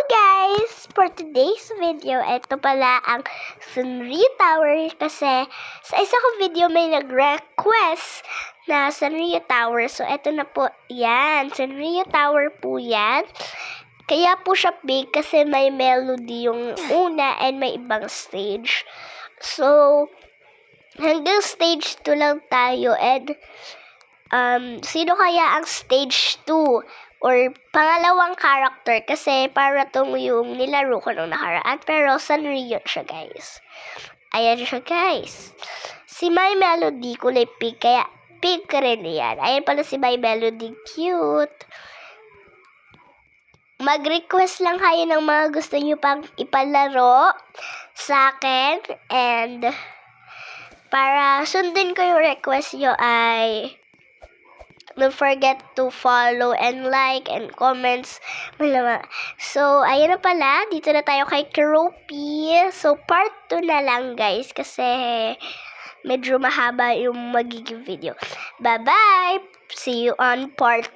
guys! For today's video, ito pala ang Sanrio Tower kasi sa isa kong video may nag-request na Sanrio Tower. So, ito na po yan. Sanrio Tower po yan. Kaya po siya big kasi may melody yung una and may ibang stage. So, hanggang stage 2 lang tayo and sino kaya ang stage 2? Or pangalawang character kasi para tong yung nilaro ko nung nakaraan. Pero Sanrio siya, guys. Ayan siya, guys. Si My Melody, kulay pink. Kaya pink rin yan. Ayan pala si My Melody. Cute. Mag-request lang kayo ng mga gusto nyo pang ipalaro sa akin. And para sundin ko yung request nyo ay don't forget to follow and like and comments. So, ayan na pala. Dito na tayo kay Keroppi. So, part 2 na lang, guys. Kasi medyo mahaba yung magiging video. Bye-bye! See you on part